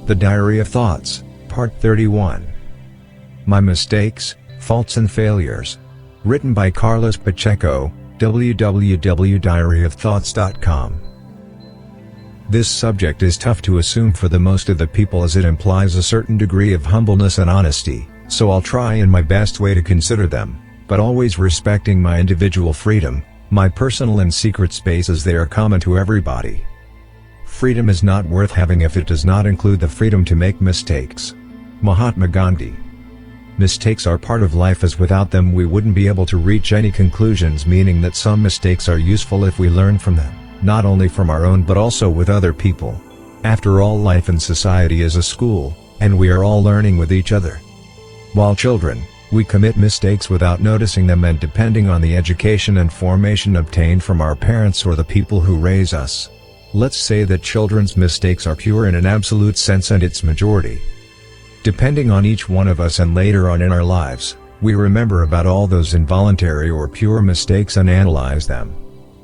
The Diary of Thoughts, Part 31. My Mistakes, Faults and Failures. Written by Carlos Pacheco, www.diaryofthoughts.com. This subject is tough to assume for the most of the people as it implies a certain degree of humbleness and honesty, so I'll try in my best way to consider them, but always respecting my individual freedom, my personal and secret space as they are common to everybody. Freedom is not worth having if it does not include the freedom to make mistakes. Mahatma Gandhi. Mistakes are part of life, as without them we wouldn't be able to reach any conclusions, meaning that some mistakes are useful if we learn from them, not only from our own but also with other people. After all, life and society is a school, and we are all learning with each other. While children, we commit mistakes without noticing them and depending on the education and formation obtained from our parents or the people who raise us. Let's say that children's mistakes are pure in an absolute sense and its majority. Depending on each one of us and later on in our lives, we remember about all those involuntary or pure mistakes and analyze them.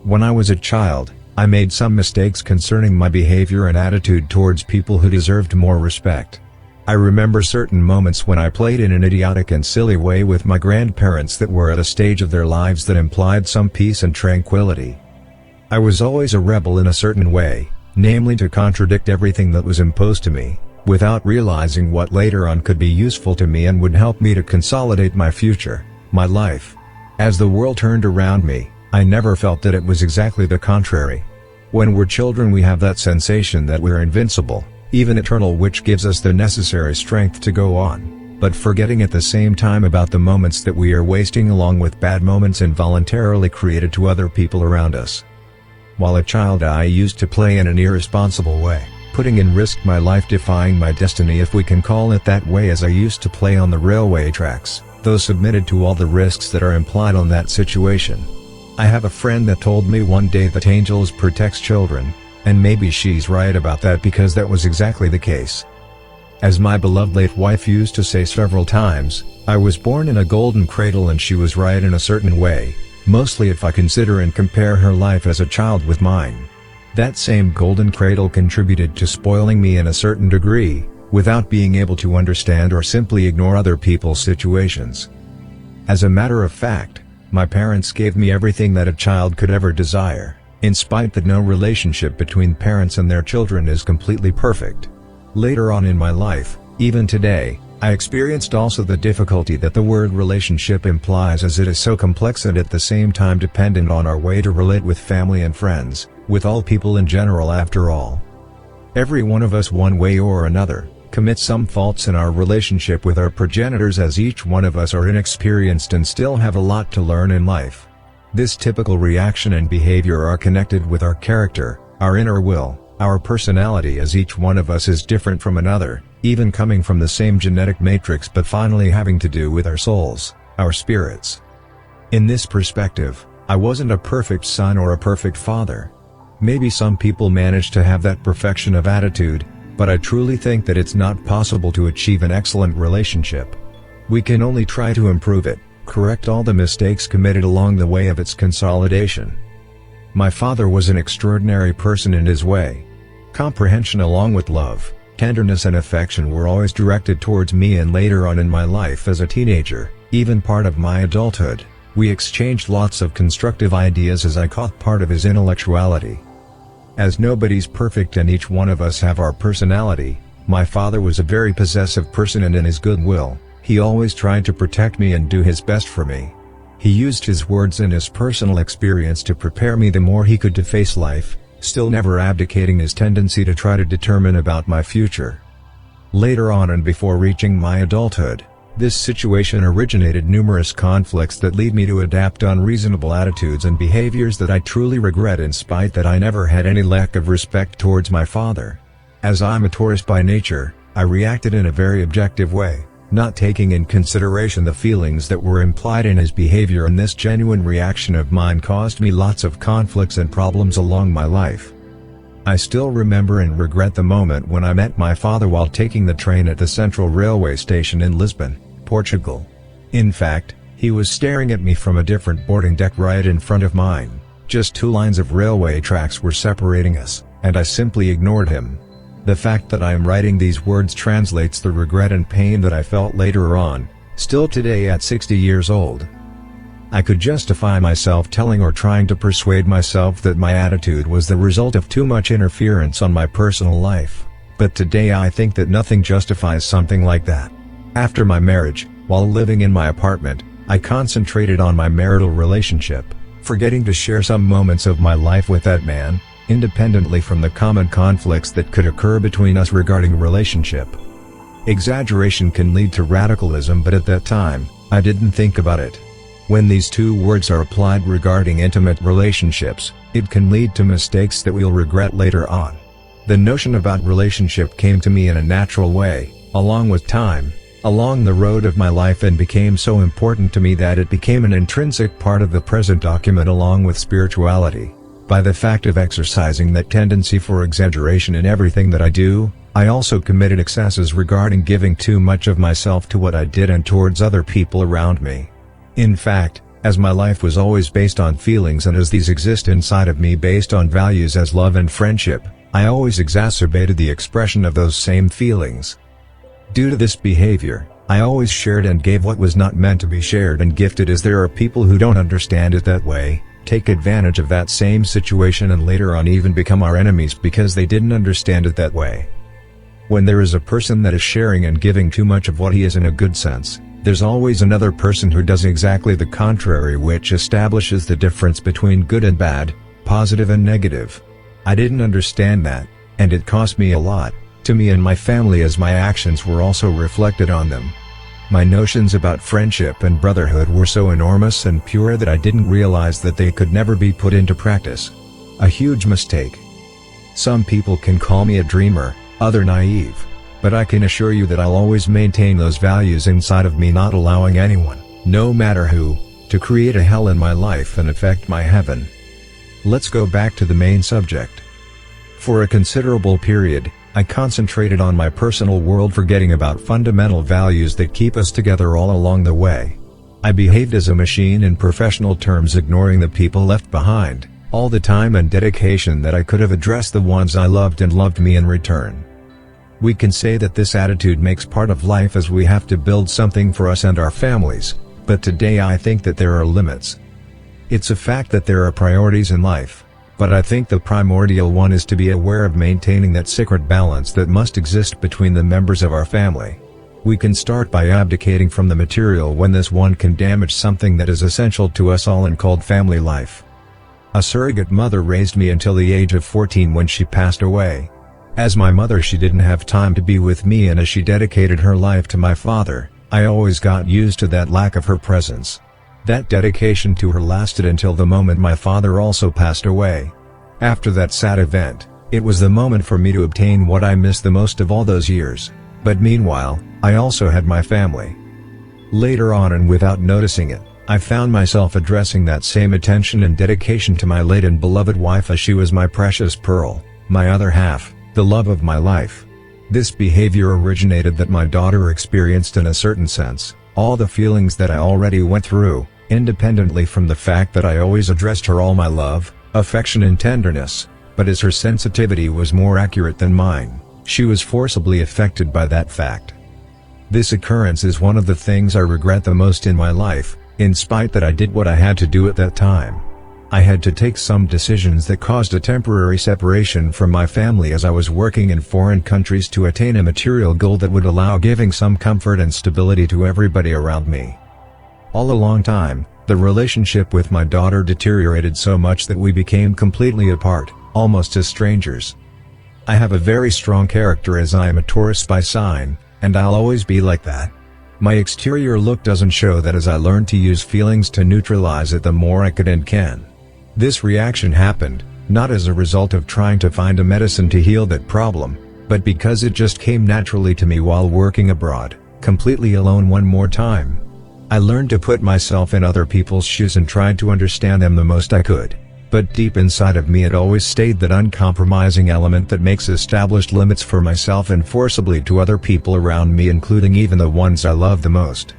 When I was a child, I made some mistakes concerning my behavior and attitude towards people who deserved more respect. I remember certain moments when I played in an idiotic and silly way with my grandparents that were at a stage of their lives that implied some peace and tranquility. I was always a rebel in a certain way, namely to contradict everything that was imposed to me, without realizing what later on could be useful to me and would help me to consolidate my future, my life. As the world turned around me, I never felt that it was exactly the contrary. When we're children we have that sensation that we're invincible, even eternal, which gives us the necessary strength to go on, but forgetting at the same time about the moments that we are wasting along with bad moments involuntarily created to other people around us. While a child I used to play in an irresponsible way, putting in risk my life, defying my destiny if we can call it that way, as I used to play on the railway tracks, though submitted to all the risks that are implied on that situation. I have a friend that told me one day that angels protects children, and maybe she's right about that because that was exactly the case. As my beloved late wife used to say several times, I was born in a golden cradle, and she was right in a certain way. Mostly if I consider and compare her life as a child with mine. That same golden cradle contributed to spoiling me in a certain degree, without being able to understand or simply ignore other people's situations. As a matter of fact, my parents gave me everything that a child could ever desire, in spite that no relationship between parents and their children is completely perfect. Later on in my life, even today, I experienced also the difficulty that the word relationship implies, as it is so complex and at the same time dependent on our way to relate with family and friends, with all people in general. After all, every one of us, one way or another, commits some faults in our relationship with our progenitors, as each one of us are inexperienced and still have a lot to learn in life. This typical reaction and behavior are connected with our character, our inner will, our personality, as each one of us is different from another, even coming from the same genetic matrix, but finally having to do with our souls, our spirits. In this perspective, I wasn't a perfect son or a perfect father. Maybe some people manage to have that perfection of attitude, but I truly think that it's not possible to achieve an excellent relationship. We can only try to improve it, correct all the mistakes committed along the way of its consolidation. My father was an extraordinary person in his way. Comprehension along with love, tenderness and affection were always directed towards me, and later on in my life as a teenager, even part of my adulthood, we exchanged lots of constructive ideas as I caught part of his intellectuality. As nobody's perfect and each one of us have our personality, my father was a very possessive person, and in his goodwill, he always tried to protect me and do his best for me. He used his words and his personal experience to prepare me the more he could to face life, still never abdicating his tendency to try to determine about my future. Later on and before reaching my adulthood, this situation originated numerous conflicts that lead me to adapt unreasonable attitudes and behaviors that I truly regret, in spite that I never had any lack of respect towards my father. As I'm a Taurus by nature, I reacted in a very objective way, not taking in consideration the feelings that were implied in his behavior, and this genuine reaction of mine caused me lots of conflicts and problems along my life. I still remember and regret the moment when I met my father while taking the train at the Central Railway Station in Lisbon, Portugal. In fact, he was staring at me from a different boarding deck right in front of mine. Just 2 lines of railway tracks were separating us, and I simply ignored him. The fact that I am writing these words translates the regret and pain that I felt later on, still today at 60 years old. I could justify myself telling or trying to persuade myself that my attitude was the result of too much interference on my personal life, but today I think that nothing justifies something like that. After my marriage, while living in my apartment, I concentrated on my marital relationship, forgetting to share some moments of my life with that man, independently from the common conflicts that could occur between us regarding relationship. Exaggeration can lead to radicalism, but at that time, I didn't think about it. When these two words are applied regarding intimate relationships, it can lead to mistakes that we'll regret later on. The notion about relationship came to me in a natural way, along with time, along the road of my life, and became so important to me that it became an intrinsic part of the present document along with spirituality. By the fact of exercising that tendency for exaggeration in everything that I do, I also committed excesses regarding giving too much of myself to what I did and towards other people around me. In fact, as my life was always based on feelings and as these exist inside of me based on values as love and friendship, I always exacerbated the expression of those same feelings. Due to this behavior, I always shared and gave what was not meant to be shared and gifted, as there are people who don't understand it that way, take advantage of that same situation, and later on even become our enemies because they didn't understand it that way. When there is a person that is sharing and giving too much of what he is in a good sense, there's always another person who does exactly the contrary, which establishes the difference between good and bad, positive and negative. I didn't understand that, and it cost me a lot, to me and my family, as my actions were also reflected on them. My notions about friendship and brotherhood were so enormous and pure that I didn't realize that they could never be put into practice. A huge mistake. Some people can call me a dreamer, other naive. But I can assure you that I'll always maintain those values inside of me, not allowing anyone, no matter who, to create a hell in my life and affect my heaven. Let's go back to the main subject. For a considerable period, I concentrated on my personal world, forgetting about fundamental values that keep us together all along the way. I behaved as a machine in professional terms, ignoring the people left behind, all the time and dedication that I could have addressed the ones I loved and loved me in return. We can say that this attitude makes part of life, as we have to build something for us and our families, but today I think that there are limits. It's a fact that there are priorities in life, but I think the primordial one is to be aware of maintaining that sacred balance that must exist between the members of our family. We can start by abdicating from the material when this one can damage something that is essential to us all and called family life. A surrogate mother raised me until the age of 14 when she passed away. As my mother, she didn't have time to be with me, and as she dedicated her life to my father, I always got used to that lack of her presence. That dedication to her lasted until the moment my father also passed away. After that sad event, it was the moment for me to obtain what I missed the most of all those years, but meanwhile, I also had my family. Later on, and without noticing it, I found myself addressing that same attention and dedication to my late and beloved wife, as she was my precious pearl, my other half, the love of my life. This behavior originated that my daughter experienced, in a certain sense, all the feelings that I already went through, independently from the fact that I always addressed her all my love, affection and tenderness, but as her sensitivity was more accurate than mine, she was forcibly affected by that fact. This occurrence is one of the things I regret the most in my life, in spite that I did what I had to do at that time. I had to take some decisions that caused a temporary separation from my family, as I was working in foreign countries to attain a material goal that would allow giving some comfort and stability to everybody around me. All a long time, the relationship with my daughter deteriorated so much that we became completely apart, almost as strangers. I have a very strong character, as I am a Taurus by sign, and I'll always be like that. My exterior look doesn't show that, as I learned to use feelings to neutralize it the more I could and can. This reaction happened, not as a result of trying to find a medicine to heal that problem, but because it just came naturally to me while working abroad, completely alone one more time. I learned to put myself in other people's shoes and tried to understand them the most I could, but deep inside of me it always stayed that uncompromising element that makes established limits for myself and forcibly to other people around me, including even the ones I love the most.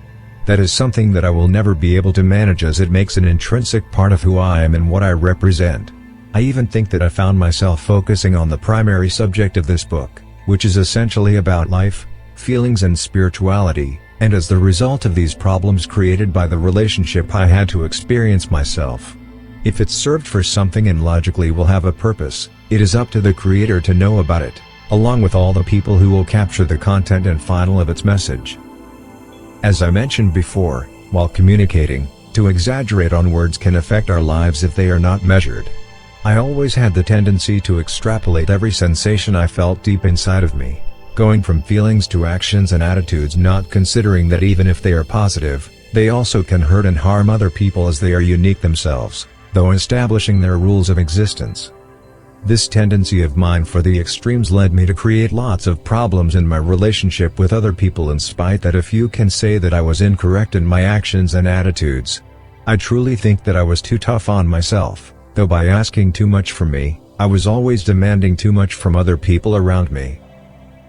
That is something that I will never be able to manage, as it makes an intrinsic part of who I am and what I represent. I even think that I found myself focusing on the primary subject of this book, which is essentially about life, feelings and spirituality, and as the result of these problems created by the relationship I had to experience myself. If it's served for something and logically will have a purpose, it is up to the creator to know about it, along with all the people who will capture the content and final of its message. As I mentioned before, while communicating, to exaggerate on words can affect our lives if they are not measured. I always had the tendency to extrapolate every sensation I felt deep inside of me, going from feelings to actions and attitudes, not considering that even if they are positive, they also can hurt and harm other people as they are unique themselves, though establishing their rules of existence. This tendency of mine for the extremes led me to create lots of problems in my relationship with other people, in spite that a few can say that I was incorrect in my actions and attitudes. I truly think that I was too tough on myself, though by asking too much from me, I was always demanding too much from other people around me.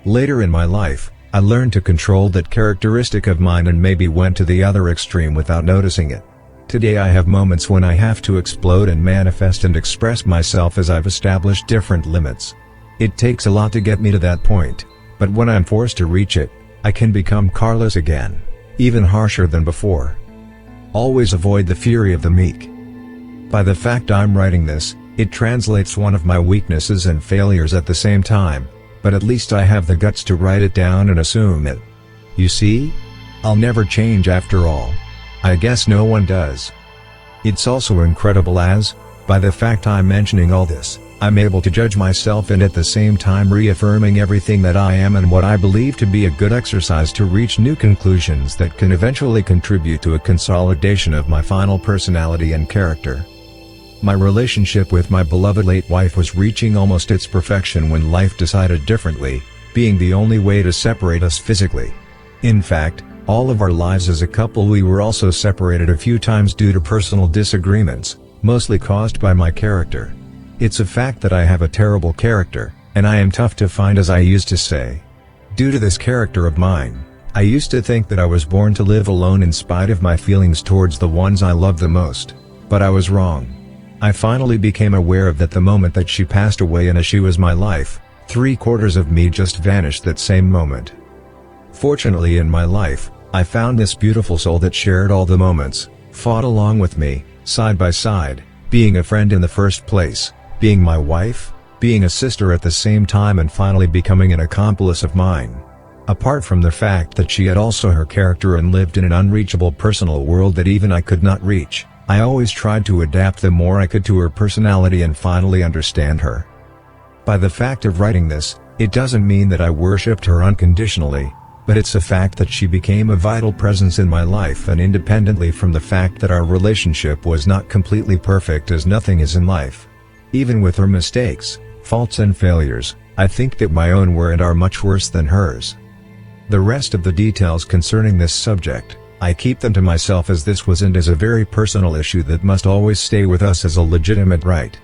Later in my life, I learned to control that characteristic of mine and maybe went to the other extreme without noticing it. Today I have moments when I have to explode and manifest and express myself as I've established different limits. It takes a lot to get me to that point, but when I'm forced to reach it, I can become careless again, even harsher than before. Always avoid the fury of the meek. By the fact I'm writing this, it translates one of my weaknesses and failures at the same time, but at least I have the guts to write it down and assume it. You see? I'll never change after all. I guess no one does. It's also incredible as, by the fact I'm mentioning all this, I'm able to judge myself and at the same time reaffirming everything that I am and what I believe to be a good exercise to reach new conclusions that can eventually contribute to a consolidation of my final personality and character. My relationship with my beloved late wife was reaching almost its perfection when life decided differently, being the only way to separate us physically. In fact, all of our lives as a couple we were also separated a few times due to personal disagreements, mostly caused by my character. It's a fact that I have a terrible character, and I am tough to find, as I used to say. Due to this character of mine, I used to think that I was born to live alone in spite of my feelings towards the ones I love the most, but I was wrong. I finally became aware of that the moment that she passed away, and as she was my life, 3/4 of me just vanished that same moment. Fortunately in my life, I found this beautiful soul that shared all the moments, fought along with me, side by side, being a friend in the first place, being my wife, being a sister at the same time, and finally becoming an accomplice of mine. Apart from the fact that she had also her character and lived in an unreachable personal world that even I could not reach, I always tried to adapt the more I could to her personality and finally understand her. By the fact of writing this, it doesn't mean that I worshipped her unconditionally, but it's a fact that she became a vital presence in my life, and independently from the fact that our relationship was not completely perfect, as nothing is in life. Even with her mistakes, faults and failures, I think that my own were and are much worse than hers. The rest of the details concerning this subject, I keep them to myself, as this was and is a very personal issue that must always stay with us as a legitimate right.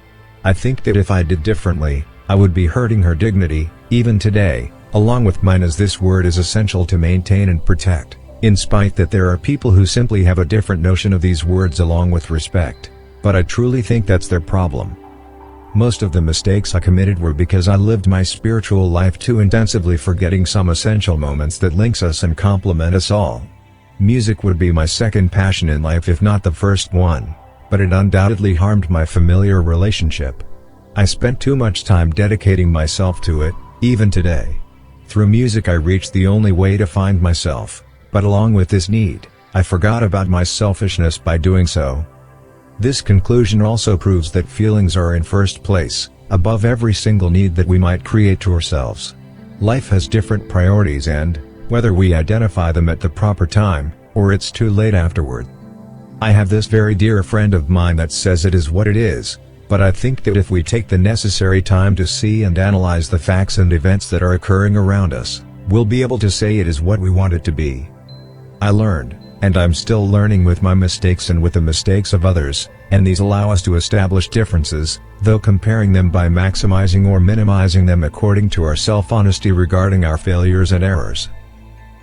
I think that if I did differently, I would be hurting her dignity, even today, along with mine, as this word is essential to maintain and protect, in spite that there are people who simply have a different notion of these words along with respect, but I truly think that's their problem. Most of the mistakes I committed were because I lived my spiritual life too intensively, forgetting some essential moments that links us and complement us all. Music would be my second passion in life if not the first one, but it undoubtedly harmed my familiar relationship. I spent too much time dedicating myself to it, even today. Through music I reached the only way to find myself, but along with this need, I forgot about my selfishness by doing so. This conclusion also proves that feelings are in first place, above every single need that we might create to ourselves. Life has different priorities, and, whether we identify them at the proper time, or it's too late afterward. I have this very dear friend of mine that says it is what it is, but I think that if we take the necessary time to see and analyze the facts and events that are occurring around us, we'll be able to say it is what we want it to be. I learned, and I'm still learning with my mistakes and with the mistakes of others, and these allow us to establish differences, though comparing them by maximizing or minimizing them according to our self-honesty regarding our failures and errors.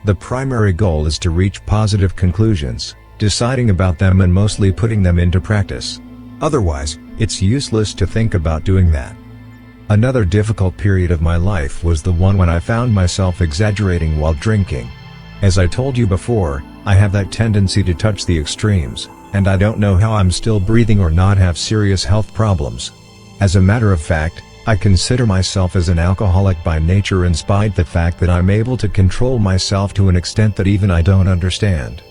The primary goal is to reach positive conclusions, deciding about them and mostly putting them into practice. Otherwise, it's useless to think about doing that. Another difficult period of my life was the one when I found myself exaggerating while drinking. As I told you before, I have that tendency to touch the extremes, and I don't know how I'm still breathing or not have serious health problems. As a matter of fact, I consider myself as an alcoholic by nature in spite the fact that I'm able to control myself to an extent that even I don't understand.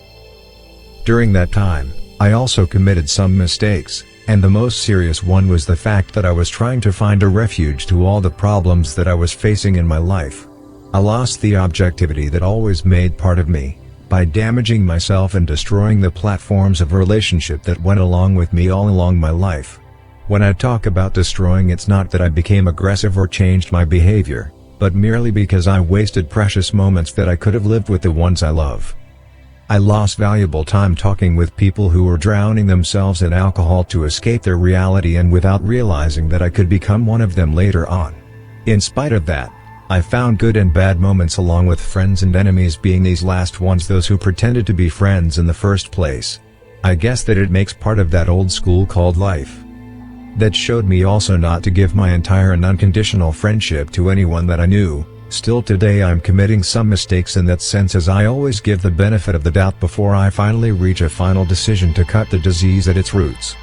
During that time, I also committed some mistakes, and the most serious one was the fact that I was trying to find a refuge to all the problems that I was facing in my life. I lost the objectivity that always made part of me, by damaging myself and destroying the platforms of relationship that went along with me all along my life. When I talk about destroying, it's not that I became aggressive or changed my behavior, but merely because I wasted precious moments that I could have lived with the ones I love. I lost valuable time talking with people who were drowning themselves in alcohol to escape their reality, and without realizing that I could become one of them later on. In spite of that, I found good and bad moments along with friends and enemies, being these last ones those who pretended to be friends in the first place. I guess that it makes part of that old school called life. That showed me also not to give my entire and unconditional friendship to anyone that I knew. Still today I'm committing some mistakes in that sense, as I always give the benefit of the doubt before I finally reach a final decision to cut the disease at its roots.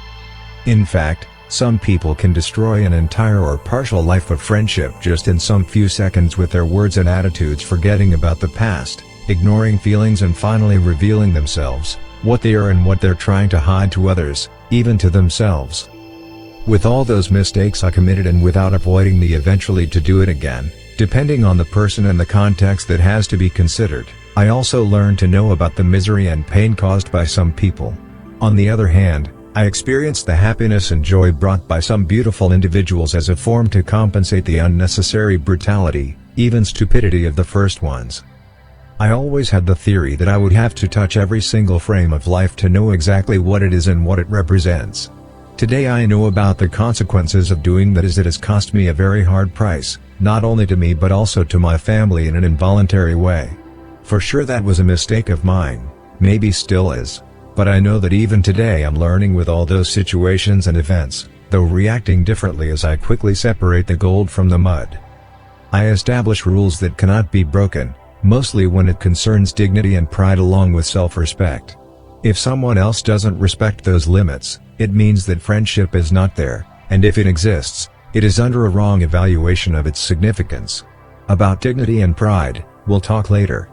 In fact, some people can destroy an entire or partial life of friendship just in some few seconds with their words and attitudes, forgetting about the past, ignoring feelings, and finally revealing themselves, what they are and what they're trying to hide to others, even to themselves. With all those mistakes I committed, and without avoiding the eventually to do it again, depending on the person and the context that has to be considered, I also learned to know about the misery and pain caused by some people. On the other hand, I experienced the happiness and joy brought by some beautiful individuals as a form to compensate the unnecessary brutality, even stupidity of the first ones. I always had the theory that I would have to touch every single frame of life to know exactly what it is and what it represents. Today I know about the consequences of doing that, as it has cost me a very hard price, not only to me but also to my family in an involuntary way. For sure that was a mistake of mine, maybe still is, but I know that even today I'm learning with all those situations and events, though reacting differently as I quickly separate the gold from the mud. I establish rules that cannot be broken, mostly when it concerns dignity and pride along with self-respect. If someone else doesn't respect those limits, it means that friendship is not there, and if it exists, it is under a wrong evaluation of its significance. About dignity and pride, we'll talk later.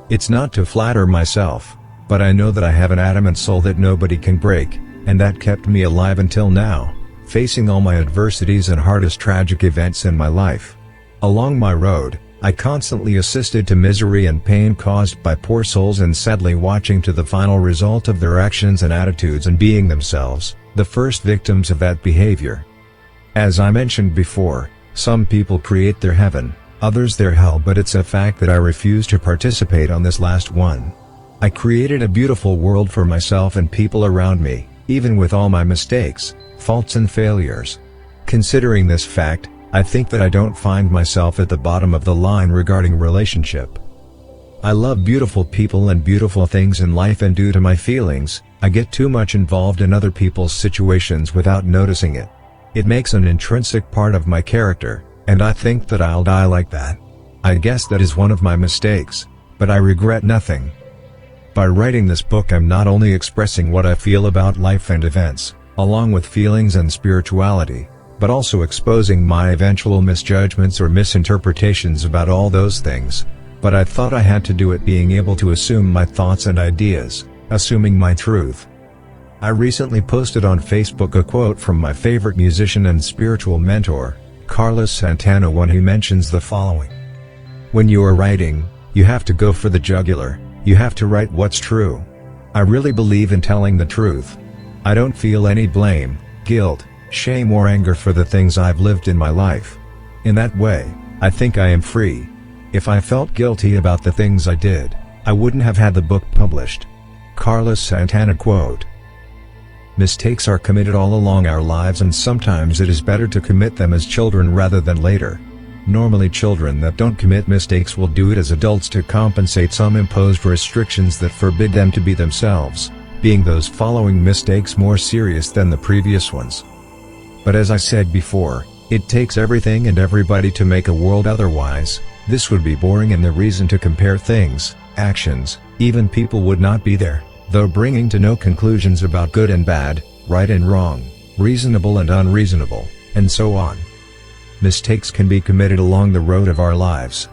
It's not to flatter myself, but I know that I have an adamant soul that nobody can break, and that kept me alive until now, facing all my adversities and hardest tragic events in my life. Along my road, I constantly assisted to misery and pain caused by poor souls, and sadly watching to the final result of their actions and attitudes, and being themselves the first victims of that behavior. As I mentioned before, some people create their heaven, others their hell, but it's a fact that I refuse to participate on this last one. I created a beautiful world for myself and people around me, even with all my mistakes, faults and failures. Considering this fact, I think that I don't find myself at the bottom of the line regarding relationship. I love beautiful people and beautiful things in life, and due to my feelings, I get too much involved in other people's situations without noticing it. It makes an intrinsic part of my character, and I think that I'll die like that. I guess that is one of my mistakes, but I regret nothing. By writing this book, I'm not only expressing what I feel about life and events, along with feelings and spirituality, but also exposing my eventual misjudgments or misinterpretations about all those things. But I thought I had to do it, being able to assume my thoughts and ideas, assuming my truth. I recently posted on Facebook a quote from my favorite musician and spiritual mentor, Carlos Santana, when he mentions the following: "When you are writing, you have to go for the jugular, you have to write what's true." I really believe in telling the truth. I don't feel any blame, guilt, shame or anger for the things I've lived in my life. In that way, I think I am free. If I felt guilty about the things I did, I wouldn't have had the book published. Carlos Santana quote. Mistakes are committed all along our lives, and sometimes it is better to commit them as children rather than later. Normally children that don't commit mistakes will do it as adults to compensate some imposed restrictions that forbid them to be themselves, being those following mistakes more serious than the previous ones. But as I said before, It takes everything and everybody to make a world, otherwise, this would be boring and the reason to compare things, actions, even people would not be there, though bringing to no conclusions about good and bad, right and wrong, reasonable and unreasonable, and so on. Mistakes can be committed along the road of our lives.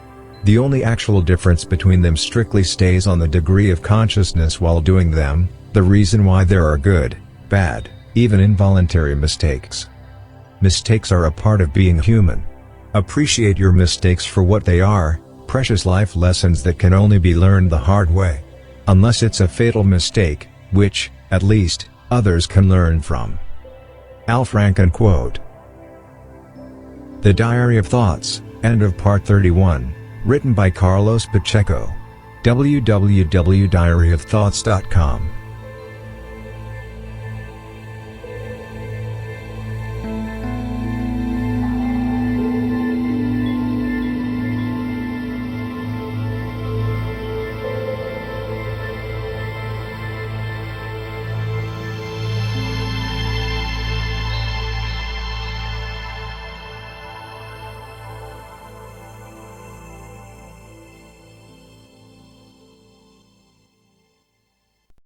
The only actual difference between them strictly stays on the degree of consciousness while doing them, the reason why there are good, bad, even involuntary mistakes. Mistakes are a part of being human. Appreciate your mistakes for what they are, precious life lessons that can only be learned the hard way. Unless it's a fatal mistake, which, at least, others can learn from. Al Franken quote. The Diary of Thoughts, end of part 31, written by Carlos Pacheco. www.diaryofthoughts.com